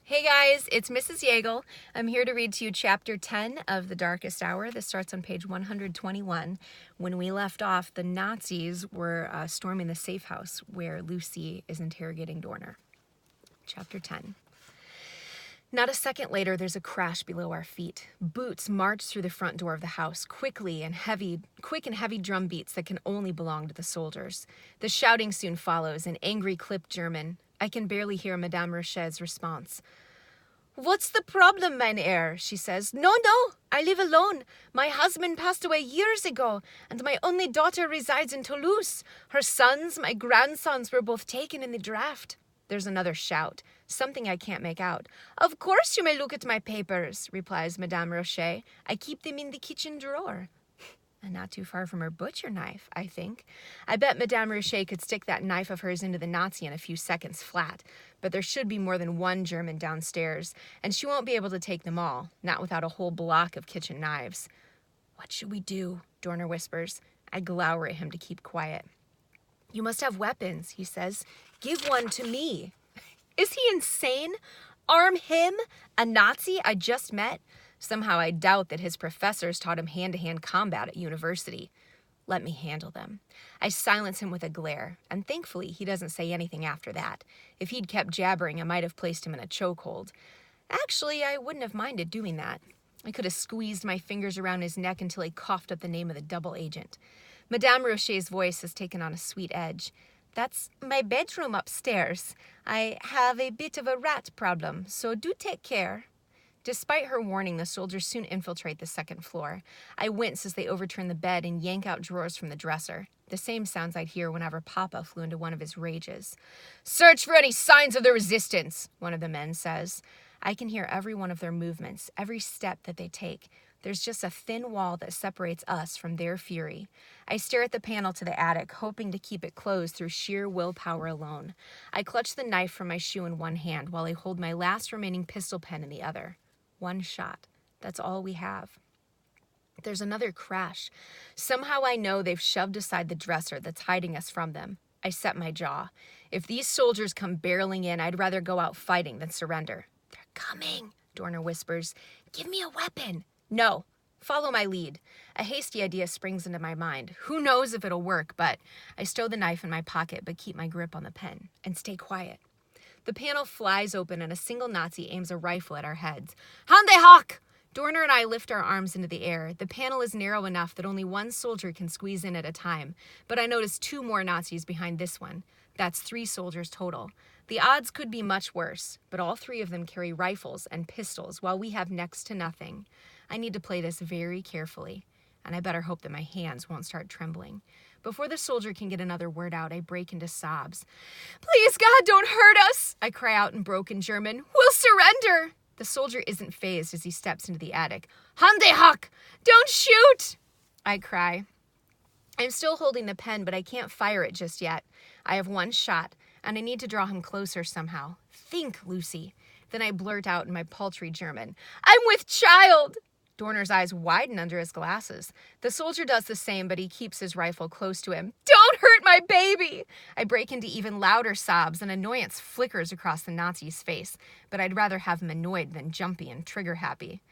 Hey guys, it's Mrs. Yeagle. I'm here to read to you Chapter 10 of The Darkest Hour. This starts on page 121. When we left off, the Nazis were storming the safe house where Lucy is interrogating Dorner. Chapter 10. Not a second later, there's a crash below our feet. Boots march through the front door of the house, quick and heavy drum beats that can only belong to the soldiers. The shouting soon follows, an angry clipped German. I can barely hear Madame Rochet's response. "What's the problem, mein Herr?" she says. No, I live alone. My husband passed away years ago, and my only daughter resides in Toulouse. Her sons, my grandsons, were both taken in the draft. There's another shout, something I can't make out. "Of course you may look at my papers," replies Madame Rochet. "I keep them in the kitchen drawer." And not too far from her butcher knife, I think. I bet Madame Rochet could stick that knife of hers into the Nazi in a few seconds flat, but there should be more than one German downstairs, and she won't be able to take them all, not without a whole block of kitchen knives. "What should we do?" Dorner whispers. I glower at him to keep quiet. "You must have weapons," he says. "Give one to me." Is he insane? Arm him, a Nazi I just met? Somehow I doubt that his professors taught him hand-to-hand combat at university. Let me handle them. I silence him with a glare, and thankfully he doesn't say anything after that. If he'd kept jabbering, I might have placed him in a chokehold. Actually, I wouldn't have minded doing that. I could have squeezed my fingers around his neck until he coughed up the name of the double agent. Madame Rochet's voice has taken on a sweet edge. "That's my bedroom upstairs. I have a bit of a rat problem, so do take care." Despite her warning, the soldiers soon infiltrate the second floor. I wince as they overturn the bed and yank out drawers from the dresser. The same sounds I'd hear whenever Papa flew into one of his rages. "Search for any signs of the resistance," one of the men says. I can hear every one of their movements, every step that they take. There's just a thin wall that separates us from their fury. I stare at the panel to the attic, hoping to keep it closed through sheer willpower alone. I clutch the knife from my shoe in one hand while I hold my last remaining pistol pen in the other. One shot. That's all we have. There's another crash. Somehow I know they've shoved aside the dresser that's hiding us from them. I set my jaw. If these soldiers come barreling in, I'd rather go out fighting than surrender. "They're coming," Dorner whispers. "Give me a weapon." "No. Follow my lead." A hasty idea springs into my mind. Who knows if it'll work, but I stow the knife in my pocket but keep my grip on the pen and stay quiet. The panel flies open and a single Nazi aims a rifle at our heads. "Hande hoch!" Dorner and I lift our arms into the air. The panel is narrow enough that only one soldier can squeeze in at a time, but I notice two more Nazis behind this one. That's 3 soldiers total. The odds could be much worse, but all 3 of them carry rifles and pistols while we have next to nothing. I need to play this very carefully, and I better hope that my hands won't start trembling. Before the soldier can get another word out, I break into sobs. "Please, God, don't hurt us!" I cry out in broken German. "We'll surrender!" The soldier isn't fazed as he steps into the attic. "Hande hoch! Don't shoot!" I cry. I'm still holding the pen, but I can't fire it just yet. I have one shot, and I need to draw him closer somehow. "Think, Lucy." Then I blurt out in my paltry German, "I'm with child!" Dorner's eyes widen under his glasses. The soldier does the same, but he keeps his rifle close to him. "Don't hurt my baby!" I break into even louder sobs, and annoyance flickers across the Nazi's face, but I'd rather have him annoyed than jumpy and trigger-happy.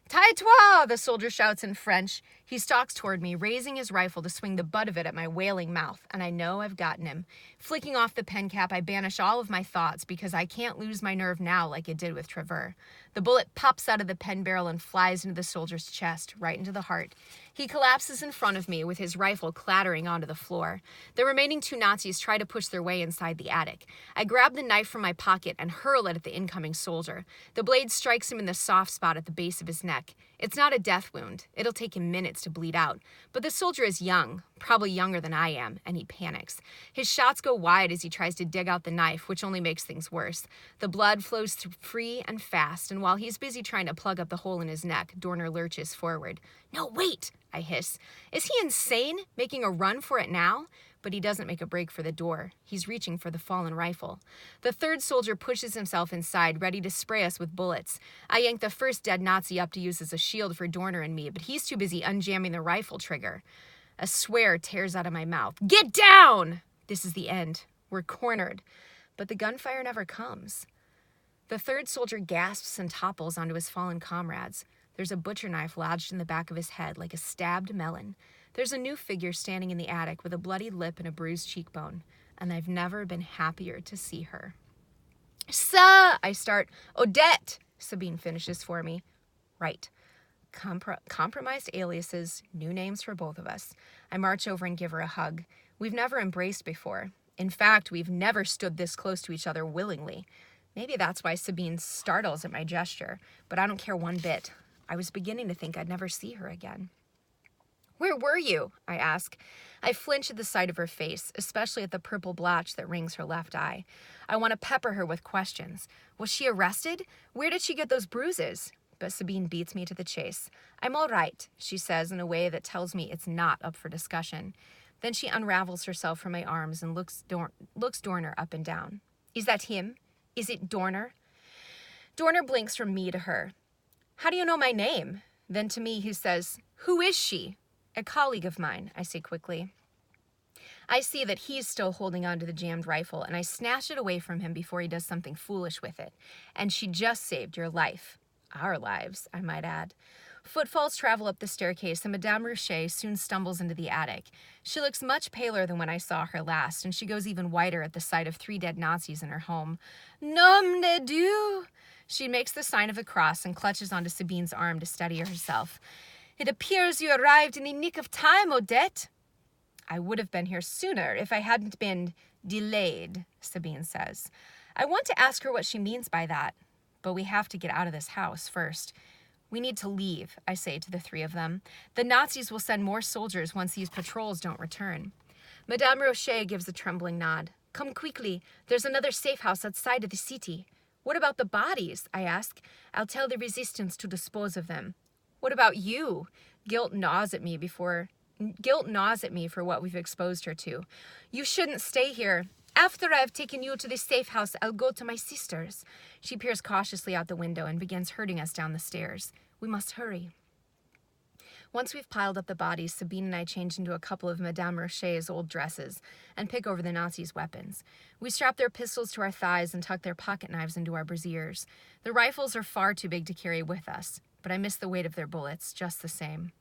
"Tais-toi!" the soldier shouts in French. He stalks toward me, raising his rifle to swing the butt of it at my wailing mouth, and I know I've gotten him. Flicking off the pen cap, I banish all of my thoughts because I can't lose my nerve now like it did with Travers. The bullet pops out of the pen barrel and flies into the soldier's chest, right into the heart. He collapses in front of me with his rifle clattering onto the floor. The remaining 2 Nazis try to push their way inside the attic. I grab the knife from my pocket and hurl it at the incoming soldier. The blade strikes him in the soft spot at the base of his neck. It's not a death wound. It'll take him minutes to bleed out. But the soldier is young, probably younger than I am, and he panics. His shots go wide as he tries to dig out the knife, which only makes things worse. The blood flows free and fast, and while he's busy trying to plug up the hole in his neck, Dorner lurches forward. "No, wait!" I hiss. Is he insane, making a run for it now? But he doesn't make a break for the door. He's reaching for the fallen rifle. The 3rd soldier pushes himself inside, ready to spray us with bullets. I yank the first dead Nazi up to use as a shield for Dorner and me, but he's too busy unjamming the rifle trigger. A swear tears out of my mouth. "Get down!" This is the end. We're cornered. But the gunfire never comes. The third soldier gasps and topples onto his fallen comrades. There's a butcher knife lodged in the back of his head like a stabbed melon. There's a new figure standing in the attic with a bloodied lip and a bruised cheekbone, and I've never been happier to see her. "Sir," I start. "Odette," Sabine finishes for me. Right. Compromised aliases, new names for both of us. I march over and give her a hug. We've never embraced before. In fact, we've never stood this close to each other willingly. Maybe that's why Sabine startles at my gesture, but I don't care one bit. I was beginning to think I'd never see her again. "Where were you?" I ask. I flinch at the sight of her face, especially at the purple blotch that rings her left eye. I want to pepper her with questions. Was she arrested? Where did she get those bruises? But Sabine beats me to the chase. "I'm all right," she says in a way that tells me it's not up for discussion. Then she unravels herself from my arms and looks Dorner up and down. "Is that him? Is it Dorner?" Dorner blinks from me to her. "How do you know my name?" Then to me he says, "Who is she?" "A colleague of mine," I say quickly. I see that he's still holding on to the jammed rifle, and I snatch it away from him before he does something foolish with it. "And she just saved your life." Our lives, I might add. Footfalls travel up the staircase, and Madame Rouchet soon stumbles into the attic. She looks much paler than when I saw her last, and she goes even whiter at the sight of 3 dead Nazis in her home. "Nom de Dieu!" She makes the sign of the cross and clutches onto Sabine's arm to steady herself. "It appears you arrived in the nick of time, Odette." "I would have been here sooner if I hadn't been delayed," Sabine says. I want to ask her what she means by that, but we have to get out of this house first. "We need to leave," I say to the 3 of them. "The Nazis will send more soldiers once these patrols don't return." Madame Rocher gives a trembling nod. "Come quickly. There's another safe house outside of the city." "What about the bodies?" I ask. "I'll tell the resistance to dispose of them." "What about you?" Guilt gnaws at me for what we've exposed her to. "You shouldn't stay here. After I've taken you to the safe house, I'll go to my sister's." She peers cautiously out the window and begins herding us down the stairs. We must hurry. Once we've piled up the bodies, Sabine and I change into a couple of Madame Rocher's old dresses and pick over the Nazis' weapons. We strap their pistols to our thighs and tuck their pocket knives into our brassiers. The rifles are far too big to carry with us, but I miss the weight of their bullets just the same.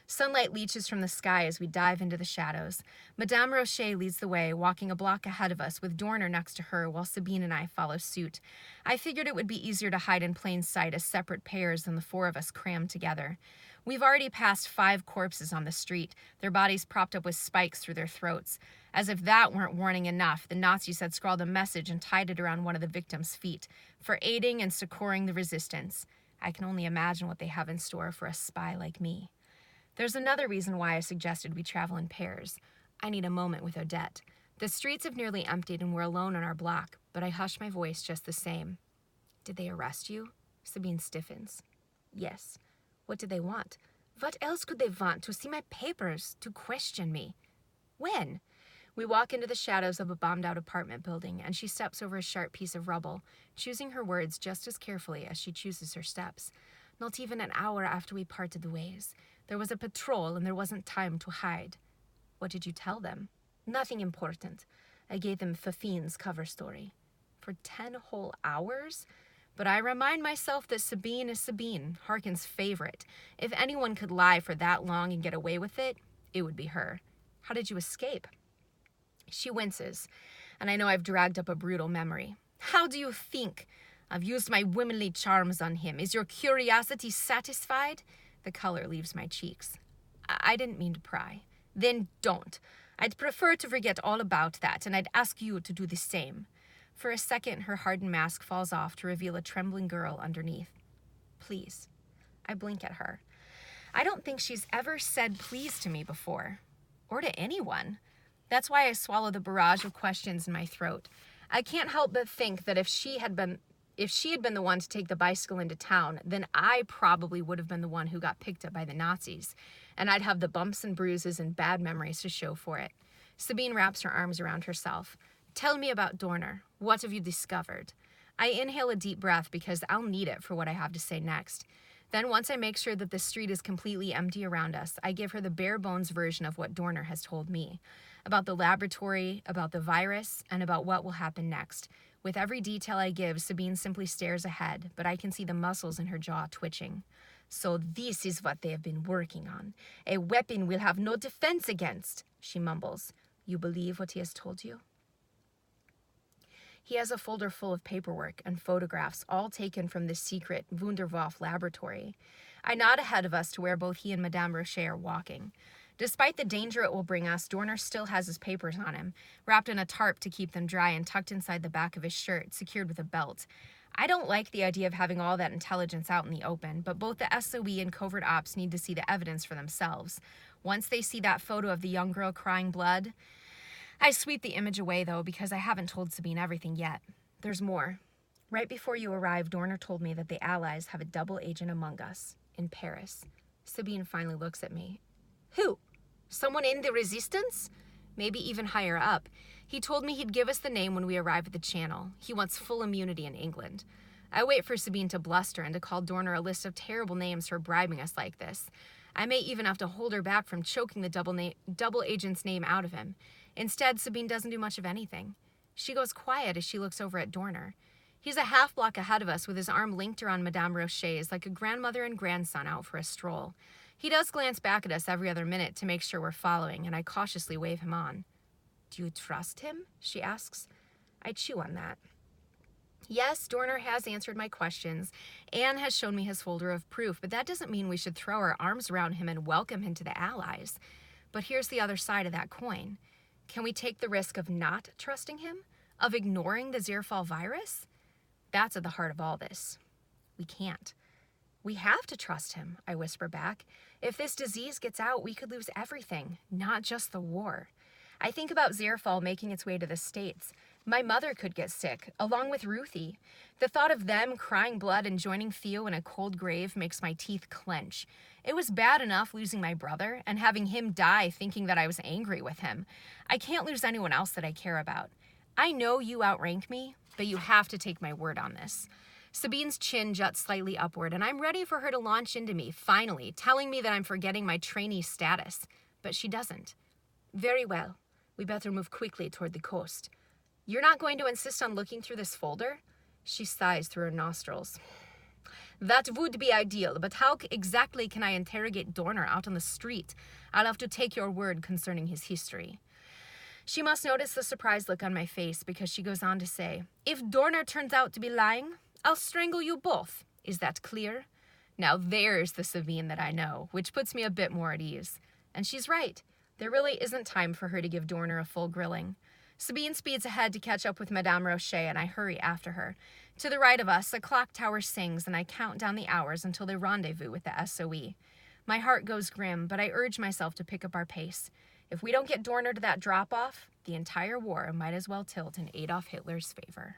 Sunlight leaches from the sky as we dive into the shadows. Madame Rocher leads the way, walking a block ahead of us with Dorner next to her while Sabine and I follow suit. I figured it would be easier to hide in plain sight as separate pairs than the 4 of us crammed together. We've already passed 5 corpses on the street, their bodies propped up with spikes through their throats. As if that weren't warning enough, the Nazis had scrawled a message and tied it around one of the victims' feet, for aiding and succoring the resistance. I can only imagine what they have in store for a spy like me. There's another reason why I suggested we travel in pairs. I need a moment with Odette. The streets have nearly emptied and we're alone on our block, but I hush my voice just the same. "Did they arrest you?" Sabine stiffens. "Yes." "What did they want?" "What else could they want? To see my papers, to question me." "When?" We walk into the shadows of a bombed-out apartment building, and she steps over a sharp piece of rubble, choosing her words just as carefully as she chooses her steps. "Not even an hour after we parted the ways. There was a patrol and there wasn't time to hide." "What did you tell them?" "Nothing important. I gave them Fafine's cover story." "For 10 whole hours?" But I remind myself that Sabine is Sabine, Harkin's favorite. If anyone could lie for that long and get away with it, it would be her. "How did you escape?" She winces, and I know I've dragged up a brutal memory. "How do you think? I've used my womanly charms on him. Is your curiosity satisfied?" The color leaves my cheeks. I didn't mean to pry." "Then don't. I'd prefer to forget all about that, and I'd ask you to do the same." For a second, her hardened mask falls off to reveal a trembling girl underneath. "Please." I blink at her. I don't think she's ever said please to me before, or to anyone. That's why I swallow the barrage of questions in my throat. I can't help but think that if she had been the one to take the bicycle into town, then I probably would have been the one who got picked up by the Nazis, and I'd have the bumps and bruises and bad memories to show for it. Sabine wraps her arms around herself. "Tell me about Dorner. What have you discovered?" I inhale a deep breath because I'll need it for what I have to say next. Then once I make sure that the street is completely empty around us, I give her the bare-bones version of what Dorner has told me. About the laboratory, about the virus, and about what will happen next. With every detail I give, Sabine simply stares ahead, but I can see the muscles in her jaw twitching. So this is what they have been working on. A weapon we'll have no defense against, she mumbles. You believe what he has told you? He has a folder full of paperwork and photographs, all taken from this secret Wunderwaffe laboratory. I nod ahead of us to where both he and Madame Rocher are walking. Despite the danger it will bring us, Dorner still has his papers on him, wrapped in a tarp to keep them dry and tucked inside the back of his shirt, secured with a belt. I don't like the idea of having all that intelligence out in the open, but both the SOE and covert ops need to see the evidence for themselves. Once they see that photo of the young girl crying blood, I sweep the image away, though, because I haven't told Sabine everything yet. There's more. Right before you arrived, Dorner told me that the Allies have a double agent among us, in Paris. Sabine finally looks at me. Who? Someone in the Resistance? Maybe even higher up. He told me he'd give us the name when we arrive at the Channel. He wants full immunity in England. I wait for Sabine to bluster and to call Dorner a list of terrible names for bribing us like this. I may even have to hold her back from choking the double agent's name out of him. Instead, Sabine doesn't do much of anything. She goes quiet as she looks over at Dorner. He's a half block ahead of us with his arm linked around Madame Rocher's like a grandmother and grandson out for a stroll. He does glance back at us every other minute to make sure we're following, and I cautiously wave him on. Do you trust him? She asks. I chew on that. Yes, Dorner has answered my questions and has shown me his folder of proof, but that doesn't mean we should throw our arms around him and welcome him to the Allies. But here's the other side of that coin. Can we take the risk of not trusting him? Of ignoring the Zerfall virus? That's at the heart of all this. We can't. We have to trust him, I whisper back. If this disease gets out, we could lose everything, not just the war. I think about Zerfall making its way to the States. My mother could get sick, along with Ruthie. The thought of them crying blood and joining Theo in a cold grave makes my teeth clench. It was bad enough losing my brother and having him die thinking that I was angry with him. I can't lose anyone else that I care about. I know you outrank me, but you have to take my word on this. Sabine's chin juts slightly upward, and I'm ready for her to launch into me, finally, telling me that I'm forgetting my trainee status. But she doesn't. Very well. We better move quickly toward the coast. You're not going to insist on looking through this folder? She sighs through her nostrils. That would be ideal, but how exactly can I interrogate Dorner out on the street? I'll have to take your word concerning his history. She must notice the surprised look on my face because she goes on to say, If Dorner turns out to be lying, I'll strangle you both. Is that clear? Now there's the Sabine that I know, which puts me a bit more at ease. And she's right. There really isn't time for her to give Dorner a full grilling. Sabine speeds ahead to catch up with Madame Rocher, and I hurry after her. To the right of us, a clock tower sings, and I count down the hours until they rendezvous with the SOE. My heart goes grim, but I urge myself to pick up our pace. If we don't get Dorner to that drop-off, the entire war might as well tilt in Adolf Hitler's favor.